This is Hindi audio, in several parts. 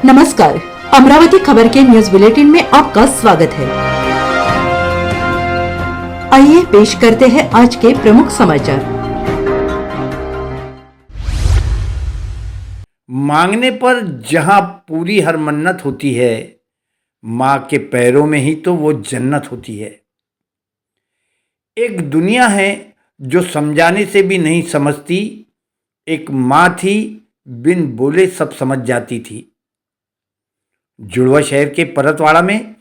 नमस्कार, अमरावती खबर के न्यूज बुलेटिन में आपका स्वागत है। आइए पेश करते हैं आज के प्रमुख समाचार। मांगने पर जहां पूरी हर मन्नत होती है, माँ के पैरों में ही तो वो जन्नत होती है। एक दुनिया है जो समझाने से भी नहीं समझती। एक माँ थी, बिन बोले सब समझ जाती थी। जुड़वा शहर के परतवाड़ा में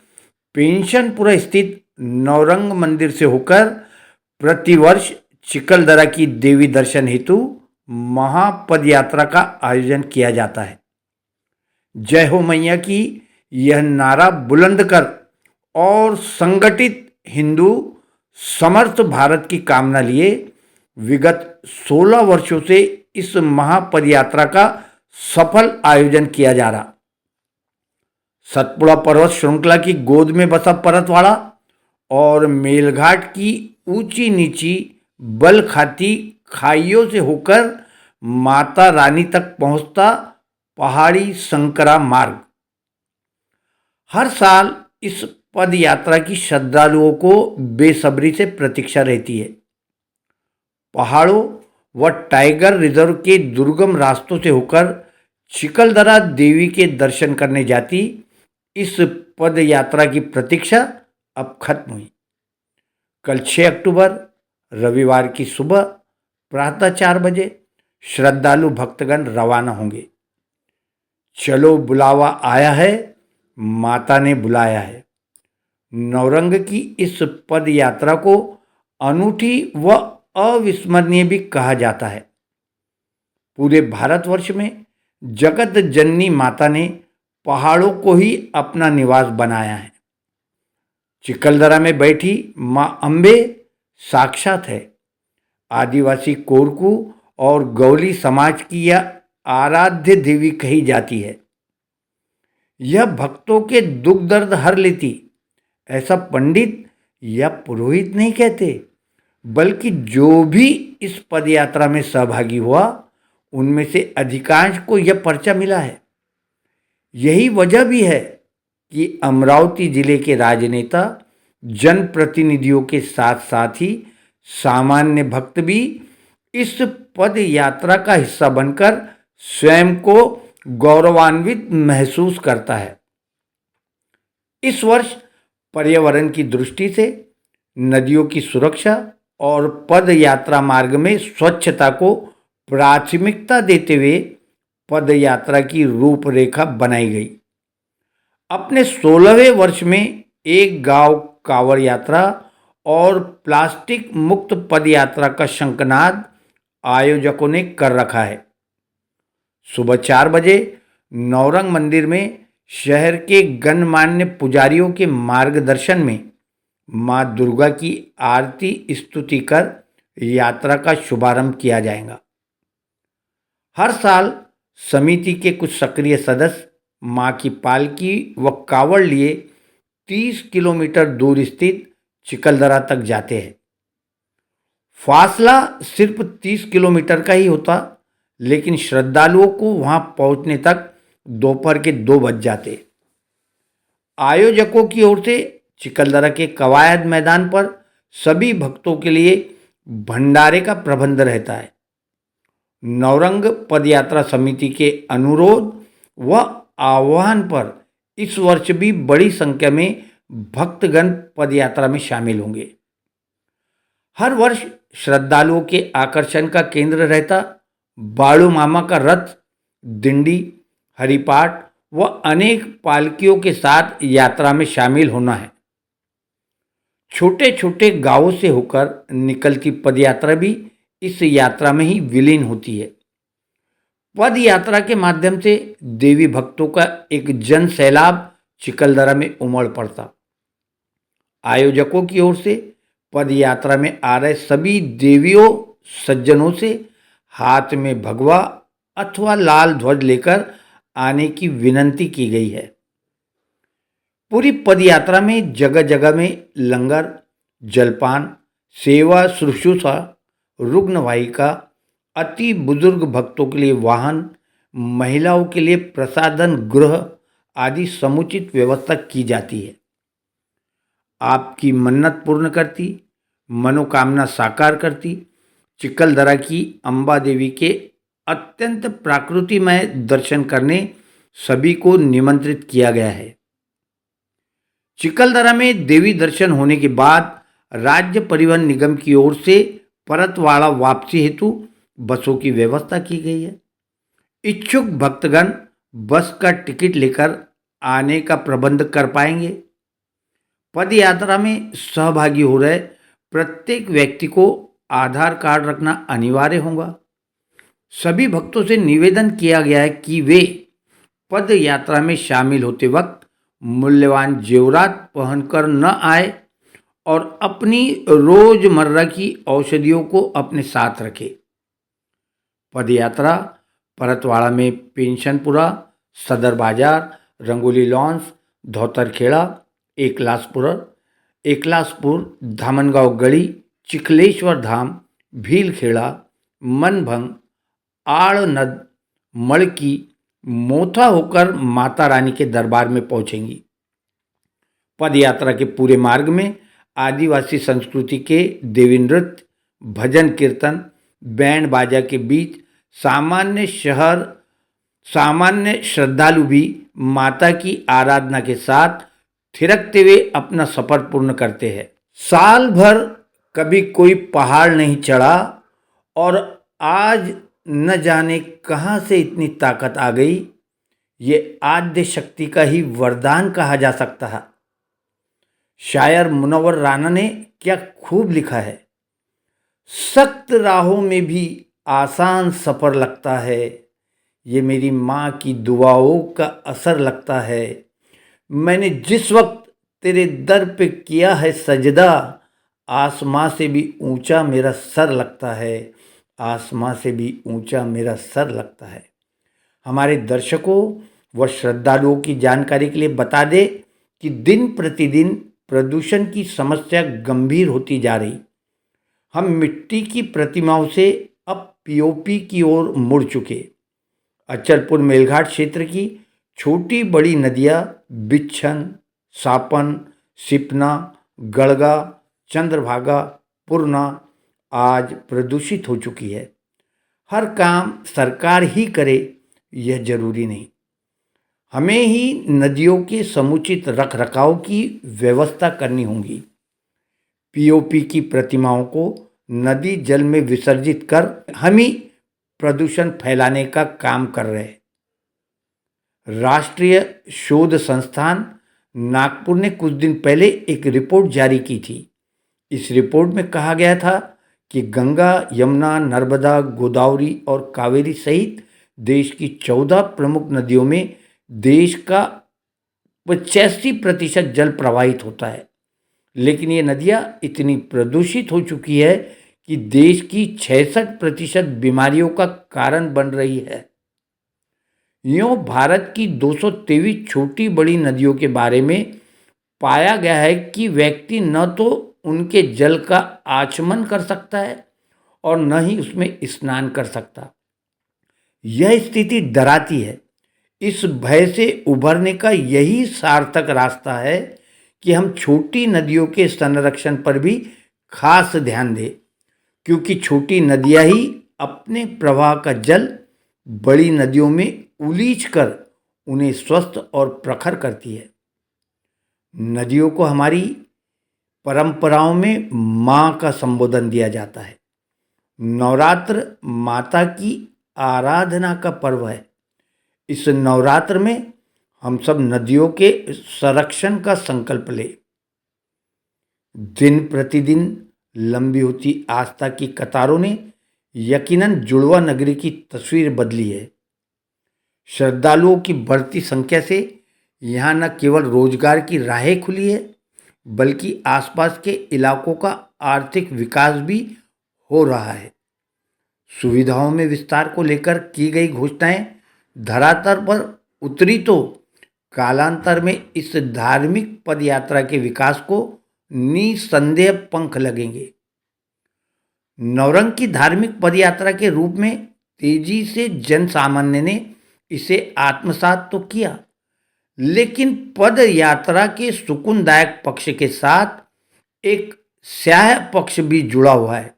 पेंशनपुरा स्थित नौरंग मंदिर से होकर प्रतिवर्ष चिकलदरा की देवी दर्शन हेतु महापद यात्रा का आयोजन किया जाता है। जय हो मैया की यह नारा बुलंद कर और संगठित हिंदू समर्थ भारत की कामना लिए विगत 16 वर्षों से इस महापद यात्रा का सफल आयोजन किया जा रहा। सतपुड़ा पर्वत श्रृंखला की गोद में बसा परतवाड़ा और मेलघाट की ऊंची नीची बल खाती खाइयों से होकर माता रानी तक पहुंचता पहाड़ी संकरा मार्ग। हर साल इस पद यात्रा की श्रद्धालुओं को बेसब्री से प्रतीक्षा रहती है। पहाड़ों व टाइगर रिजर्व के दुर्गम रास्तों से होकर चिकलदरा देवी के दर्शन करने जाती इस पद यात्रा की प्रतीक्षा अब खत्म हुई। कल 6 अक्टूबर रविवार की सुबह प्रातः 4 बजे श्रद्धालु भक्तगण रवाना होंगे। चलो बुलावा आया है, माता ने बुलाया है। नौरंग की इस पद यात्रा को अनूठी व अविस्मरणीय भी कहा जाता है। पूरे भारतवर्ष में जगत जननी माता ने पहाड़ों को ही अपना निवास बनाया है। चिकलदरा में बैठी माँ अम्बे साक्षात है। आदिवासी कोरकू और गौली समाज की यह आराध्य देवी कही जाती है। यह भक्तों के दुख दर्द हर लेती, ऐसा पंडित या पुरोहित नहीं कहते, बल्कि जो भी इस पदयात्रा में सहभागी हुआ उनमें से अधिकांश को यह पर्चा मिला है। यही वजह भी है कि अमरावती जिले के राजनेता, जनप्रतिनिधियों के साथ साथ ही सामान्य भक्त भी इस पद यात्रा का हिस्सा बनकर स्वयं को गौरवान्वित महसूस करता है। इस वर्ष पर्यावरण की दृष्टि से नदियों की सुरक्षा और पद यात्रा मार्ग में स्वच्छता को प्राथमिकता देते हुए पद यात्रा की रूपरेखा बनाई गई। अपने 16वें वर्ष में एक गांव कांवड़ यात्रा और प्लास्टिक मुक्त पद यात्रा का शंखनाद आयोजकों ने कर रखा है। सुबह 4 बजे नौरंग मंदिर में शहर के गणमान्य पुजारियों के मार्गदर्शन में माँ दुर्गा की आरती स्तुति कर यात्रा का शुभारंभ किया जाएगा। हर साल समिति के कुछ सक्रिय सदस्य माँ की पालकी व कावड़ लिए 30 किलोमीटर दूर स्थित चिकलदरा तक जाते हैं। फासला सिर्फ 30 किलोमीटर का ही होता, लेकिन श्रद्धालुओं को वहां पहुंचने तक दोपहर के 2 बज जाते। आयोजकों की ओर से चिकलदरा के कवायद मैदान पर सभी भक्तों के लिए भंडारे का प्रबंध रहता है। नौरंग पदयात्रा समिति के अनुरोध व आह्वान पर इस वर्ष भी बड़ी संख्या में भक्तगण पदयात्रा में शामिल होंगे। हर वर्ष श्रद्धालुओं के आकर्षण का केंद्र रहता बाड़ू मामा का रथ, दिंडी, हरिपाठ व अनेक पालकियों के साथ यात्रा में शामिल होना है। छोटे छोटे गांवों से होकर निकलती पदयात्रा भी इस यात्रा में ही विलीन होती है। पद यात्रा के माध्यम से देवी भक्तों का एक जन सैलाब चिकलदरा में उमड़ पड़ता। आयोजकों की ओर से पद यात्रा में आ रहे सभी देवियों सज्जनों से हाथ में भगवा अथवा लाल ध्वज लेकर आने की विनती की गई है। पूरी पद यात्रा में जगह जगह में लंगर, जलपान, सेवा शुश्रूषा, रुग्णवाहिका, अति बुजुर्ग भक्तों के लिए वाहन, महिलाओं के लिए प्रसाधन गृह आदि समुचित व्यवस्था की जाती है। आपकी मन्नत पूर्ण करती, मनोकामना साकार करती चिखलदरा की अंबा देवी के अत्यंत प्राकृतिमय दर्शन करने सभी को निमंत्रित किया गया है। चिखलदरा में देवी दर्शन होने के बाद राज्य परिवहन निगम की ओर से परतवाड़ा वापसी हेतु बसों की व्यवस्था की गई है। इच्छुक भक्तगण बस का टिकट लेकर आने का प्रबंध कर पाएंगे। पद यात्रा में सहभागी हो रहे प्रत्येक व्यक्ति को आधार कार्ड रखना अनिवार्य होगा। सभी भक्तों से निवेदन किया गया है कि वे पद यात्रा में शामिल होते वक्त मूल्यवान जेवरात पहनकर न आए और अपनी रोजमर्रा की औषधियों को अपने साथ रखें। पद यात्रा परतवाड़ा में पेंशनपुरा, सदर बाजार, रंगोली लॉन्स, धोतरखेड़ा, एकलासपुर, धामनगांव गढ़ी, चिखलेश्वर धाम, भीलखेड़ा, मनभंग, आड़नद, मड़की, मोथा होकर माता रानी के दरबार में पहुंचेंगी। पद यात्रा के पूरे मार्ग में आदिवासी संस्कृति के देवी नृत्य, भजन कीर्तन, बैंड बाजा के बीच सामान्य श्रद्धालु भी माता की आराधना के साथ थिरकते हुए अपना सफर पूर्ण करते हैं। साल भर कभी कोई पहाड़ नहीं चढ़ा और आज न जाने कहाँ से इतनी ताकत आ गई। ये आद्य शक्ति का ही वरदान कहा जा सकता है। शायर मुनव्वर राना ने क्या खूब लिखा है, सख्त राहों में भी आसान सफ़र लगता है, ये मेरी माँ की दुआओं का असर लगता है। मैंने जिस वक्त तेरे दर पे किया है सजदा, आसमां से भी ऊंचा मेरा सर लगता है, आसमां से भी ऊंचा मेरा सर लगता है। हमारे दर्शकों व श्रद्धालुओं की जानकारी के लिए बता दें कि दिन प्रतिदिन प्रदूषण की समस्या गंभीर होती जा रही। हम मिट्टी की प्रतिमाओं से अब पीओपी की ओर मुड़ चुके। अचलपुर मेलघाट क्षेत्र की छोटी बड़ी नदियाँ बिच्छन, सापन, सिपना, गड़गा, चंद्रभागा, पूर्णा आज प्रदूषित हो चुकी है। हर काम सरकार ही करे यह जरूरी नहीं। हमें ही नदियों के समुचित रखरखाव की व्यवस्था करनी होगी। पीओपी की प्रतिमाओं को नदी जल में विसर्जित कर हम ही प्रदूषण फैलाने का काम कर रहे हैं। राष्ट्रीय शोध संस्थान नागपुर ने कुछ दिन पहले एक रिपोर्ट जारी की थी। इस रिपोर्ट में कहा गया था कि गंगा, यमुना, नर्मदा, गोदावरी और कावेरी सहित देश की 14 प्रमुख नदियों में देश का 85% जल प्रवाहित होता है। लेकिन ये नदियाँ इतनी प्रदूषित हो चुकी है कि देश की 66% बीमारियों का कारण बन रही है। यूँ भारत की 223 छोटी बड़ी नदियों के बारे में पाया गया है कि व्यक्ति न तो उनके जल का आचमन कर सकता है और न ही उसमें स्नान कर सकता। यह स्थिति डराती है। इस भय से उभरने का यही सार्थक रास्ता है कि हम छोटी नदियों के संरक्षण पर भी खास ध्यान दें, क्योंकि छोटी नदियाँ ही अपने प्रवाह का जल बड़ी नदियों में उलीच कर उन्हें स्वस्थ और प्रखर करती है। नदियों को हमारी परंपराओं में माँ का संबोधन दिया जाता है। नवरात्र माता की आराधना का पर्व है। इस नवरात्र में हम सब नदियों के संरक्षण का संकल्प लें। दिन प्रतिदिन लंबी होती आस्था की कतारों ने यकीनन जुड़वा नगरी की तस्वीर बदली है। श्रद्धालुओं की बढ़ती संख्या से यहाँ न केवल रोजगार की राहें खुली है, बल्कि आसपास के इलाकों का आर्थिक विकास भी हो रहा है। सुविधाओं में विस्तार को लेकर की गई घोषणाएं धरातल पर उतरी तो कालांतर में इस धार्मिक पद यात्रा के विकास को निसंदेह पंख लगेंगे। नवरंग की धार्मिक पद यात्रा के रूप में तेजी से जन सामान्य ने इसे आत्मसात तो किया, लेकिन पद यात्रा के सुकूनदायक पक्ष के साथ एक स्याह पक्ष भी जुड़ा हुआ है।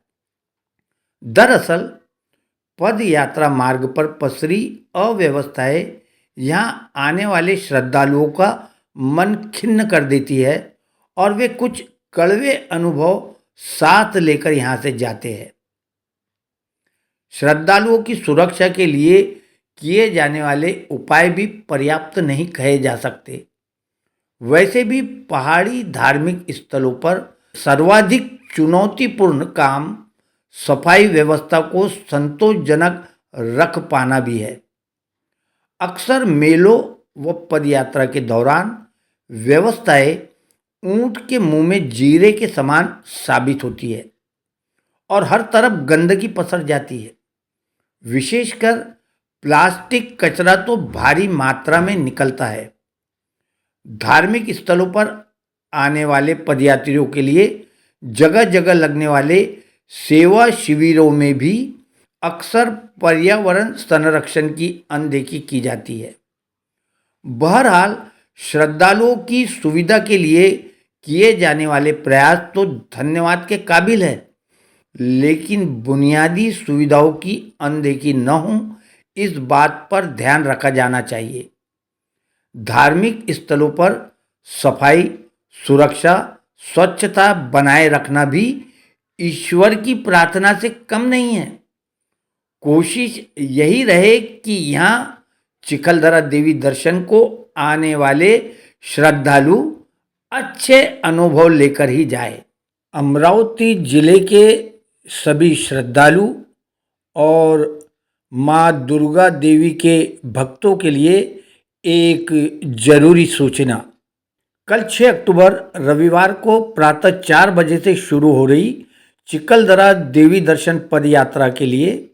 दरअसल पद यात्रा मार्ग पर पसरी अव्यवस्थाएं यहाँ आने वाले श्रद्धालुओं का मन खिन्न कर देती है और वे कुछ कड़वे अनुभव साथ लेकर यहाँ से जाते हैं। श्रद्धालुओं की सुरक्षा के लिए किए जाने वाले उपाय भी पर्याप्त नहीं कहे जा सकते। वैसे भी पहाड़ी धार्मिक स्थलों पर सर्वाधिक चुनौतीपूर्ण काम सफाई व्यवस्था को संतोषजनक रख पाना भी है। अक्सर मेलों व पदयात्रा के दौरान व्यवस्थाएं ऊंट के मुंह में जीरे के समान साबित होती है और हर तरफ गंदगी पसर जाती है। विशेषकर प्लास्टिक कचरा तो भारी मात्रा में निकलता है। धार्मिक स्थलों पर आने वाले पदयात्रियों के लिए जगह जगह लगने वाले सेवा शिविरों में भी अक्सर पर्यावरण संरक्षण की अनदेखी की जाती है। बहरहाल श्रद्धालुओं की सुविधा के लिए किए जाने वाले प्रयास तो धन्यवाद के काबिल है, लेकिन बुनियादी सुविधाओं की अनदेखी न हो, इस बात पर ध्यान रखा जाना चाहिए। धार्मिक स्थलों पर सफाई, सुरक्षा, स्वच्छता बनाए रखना भी ईश्वर की प्रार्थना से कम नहीं है। कोशिश यही रहे कि यहाँ चिखलदरा देवी दर्शन को आने वाले श्रद्धालु अच्छे अनुभव लेकर ही जाए। अमरावती जिले के सभी श्रद्धालु और माँ दुर्गा देवी के भक्तों के लिए एक जरूरी सूचना। कल 6 अक्टूबर रविवार को प्रातः 4 बजे से शुरू हो रही चिखलदरा देवी दर्शन पद यात्रा के लिए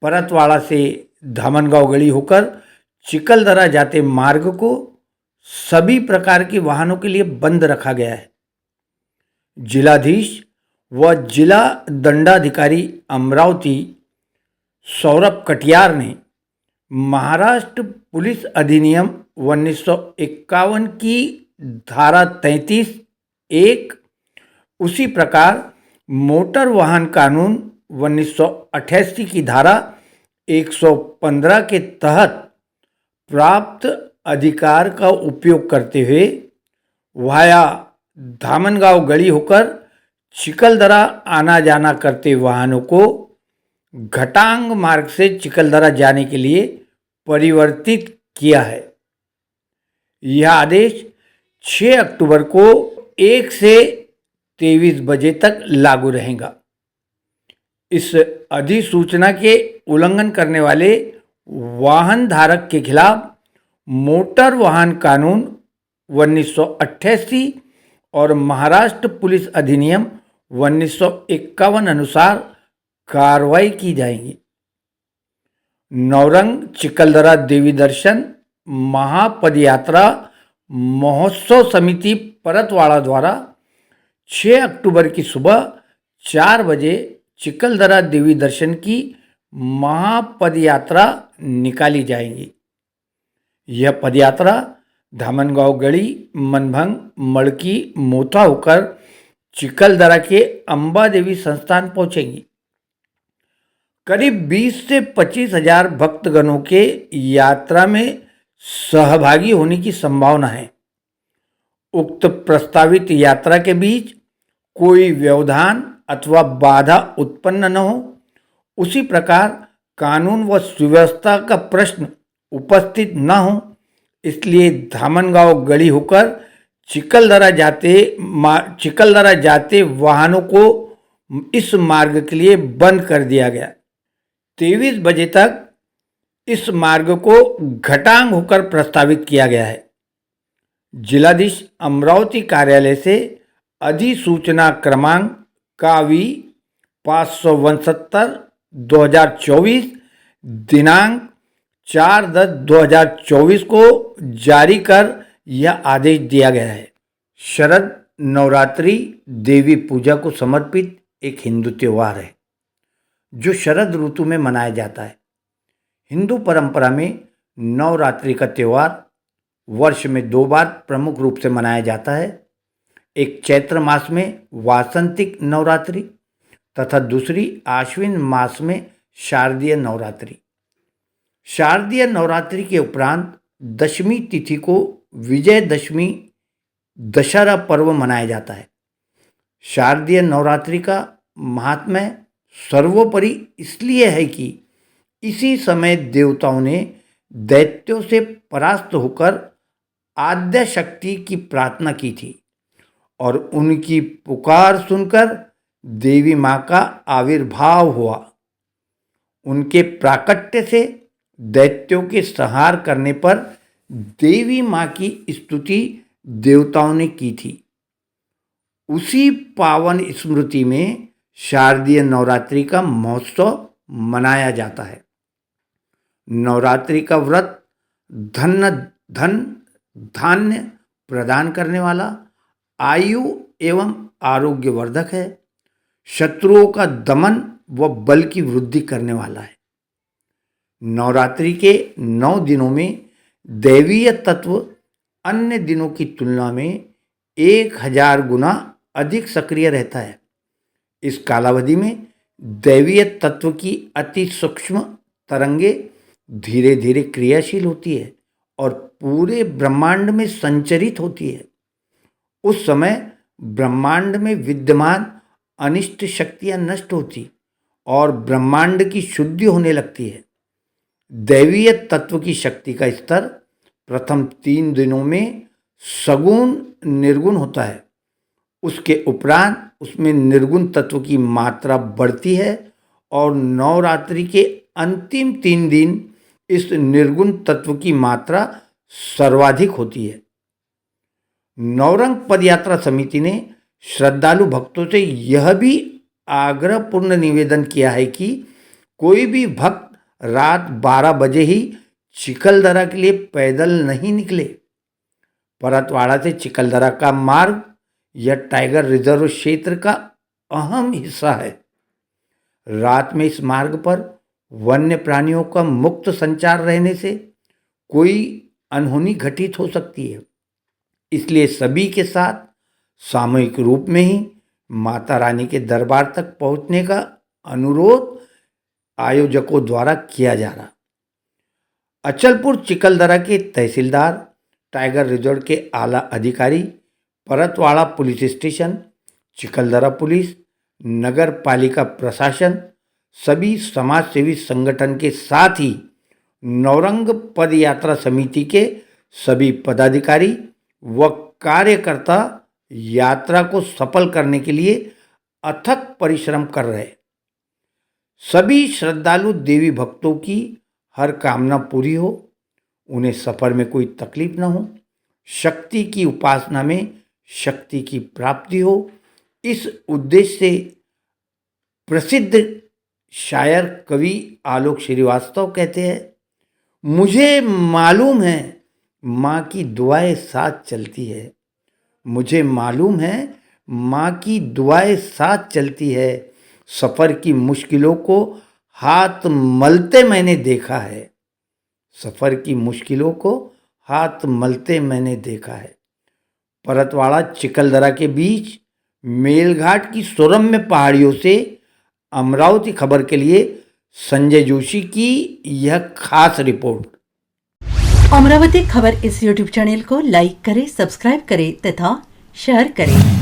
परतवाड़ा से धामनगांव गढ़ी होकर चिखलदरा जाते मार्ग को सभी प्रकार के वाहनों के लिए बंद रखा गया है। जिलाधीश व जिला दंडाधिकारी अमरावती सौरभ कटियार ने महाराष्ट्र पुलिस अधिनियम 1951 की धारा 33(1), उसी प्रकार मोटर वाहन कानून 1988 की धारा 115 के तहत प्राप्त अधिकार का उपयोग करते हुए वाया धामनगांव गढ़ी होकर चिखलदरा आना जाना करते वाहनों को घटांग मार्ग से चिखलदरा जाने के लिए परिवर्तित किया है। यह आदेश 6 अक्टूबर को 1 से 23 बजे तक लागू रहेगा। इस अधिसूचना के उल्लंघन करने वाले वाहन धारक के खिलाफ मोटर वाहन कानून 1988 और महाराष्ट्र पुलिस अधिनियम 1951 अनुसार कार्रवाई की जाएगी। नौरंग चिखलदरा देवी दर्शन महापदयात्रा महोत्सव समिति परतवाड़ा द्वारा 6 अक्टूबर की सुबह 4 बजे चिखलदरा देवी दर्शन की महापदयात्रा निकाली जाएगी। यह पदयात्रा धामनगांव गढ़ी, मनभंग, मड़की, मोथा होकर चिखलदरा के अंबा देवी संस्थान पहुंचेगी। करीब 20 से 25 हजार भक्तगणों के यात्रा में सहभागी होने की संभावना है। उक्त प्रस्तावित यात्रा के बीच कोई व्यवधान अथवा बाधा उत्पन्न न हो, उसी प्रकार कानून व सुव्यवस्था का प्रश्न उपस्थित न हो, इसलिए धामनगांव गढ़ी होकर चिखलदरा जाते वाहनों को इस मार्ग के लिए बंद कर दिया गया। 23 बजे तक इस मार्ग को घटांग होकर प्रस्तावित किया गया है। जिलाधीश अमरावती कार्यालय से अधिसूचना क्रमांक कावी 569/2024 दिनांक 4/10/2024 को जारी कर यह आदेश दिया गया है। शरद नवरात्रि देवी पूजा को समर्पित एक हिंदू त्यौहार है जो शरद ऋतु में मनाया जाता है। हिंदू परंपरा में नवरात्रि का त्यौहार वर्ष में 2 बार प्रमुख रूप से मनाया जाता है। एक चैत्र मास में वासंतिक नवरात्रि तथा दूसरी आश्विन मास में शारदीय नवरात्रि। शारदीय नवरात्रि के उपरांत दशमी तिथि को विजयदशमी दशहरा पर्व मनाया जाता है। शारदीय नवरात्रि का महात्म्य सर्वोपरि इसलिए है कि इसी समय देवताओं ने दैत्यों से परास्त होकर आद्य शक्ति की प्रार्थना की थी और उनकी पुकार सुनकर देवी माँ का आविर्भाव हुआ। उनके प्राकट्य से दैत्यों के संहार करने पर देवी माँ की स्तुति देवताओं ने की थी। उसी पावन स्मृति में शारदीय नवरात्रि का महोत्सव मनाया जाता है। नवरात्रि का व्रत धन धान्य प्रदान करने वाला, आयु एवं आरोग्यवर्धक है, शत्रुओं का दमन व बल की वृद्धि करने वाला है। नवरात्रि के 9 दिनों में दैवीय तत्व अन्य दिनों की तुलना में 1000 गुना अधिक सक्रिय रहता है। इस कालावधि में दैवीय तत्व की अति सूक्ष्म तरंगे धीरे धीरे क्रियाशील होती है और पूरे ब्रह्मांड में संचरित होती है। उस समय ब्रह्मांड में विद्यमान अनिष्ट शक्तियां नष्ट होती और ब्रह्मांड की शुद्धि होने लगती है। दैवीय तत्व की शक्ति का स्तर प्रथम 3 दिनों में सगुण निर्गुण होता है। उसके उपरांत उसमें निर्गुण तत्व की मात्रा बढ़ती है और नवरात्रि के अंतिम 3 दिन इस निर्गुण तत्व की मात्रा सर्वाधिक होती है। नवरंग पदयात्रा समिति ने श्रद्धालु भक्तों से यह भी आग्रहपूर्ण निवेदन किया है कि कोई भी भक्त रात 12 बजे ही चिखलदरा के लिए पैदल नहीं निकले। परतवाड़ा से चिखलदरा का मार्ग यह टाइगर रिजर्व क्षेत्र का अहम हिस्सा है। रात में इस मार्ग पर वन्य प्राणियों का मुक्त संचार रहने से कोई अनहोनी घटित हो सकती है। इसलिए सभी के साथ सामूहिक रूप में ही माता रानी के दरबार तक पहुंचने का अनुरोध आयोजकों द्वारा किया जा रहा। अचलपुर चिखलदरा के तहसीलदार, टाइगर रिजर्व के आला अधिकारी, Paratwada police station, Chikhaldara police, नगर पालिका प्रशासन, सभी समाजसेवी संगठन के साथ ही नवरंग पदयात्रा समिति के सभी पदाधिकारी व कार्यकर्ता यात्रा को सफल करने के लिए अथक परिश्रम कर रहे। सभी श्रद्धालु देवी भक्तों की हर कामना पूरी हो, उन्हें सफर में कोई तकलीफ न हो, शक्ति की उपासना में शक्ति की प्राप्ति हो, इस उद्देश्य से प्रसिद्ध शायर कवि आलोक श्रीवास्तव कहते हैं, मुझे मालूम है माँ की दुआएं साथ चलती है। मुझे मालूम है माँ की दुआएं साथ चलती है। सफ़र की मुश्किलों को हाथ मलते मैंने देखा है। सफ़र की मुश्किलों को हाथ मलते मैंने देखा है। परतवाड़ा चिखलदरा के बीच मेलघाट की सुरम्य पहाड़ियों से अमरावती खबर के लिए संजय जोशी की यह खास रिपोर्ट। अमरावती खबर इस YouTube चैनल को लाइक करें, सब्सक्राइब करें तथा शेयर करें।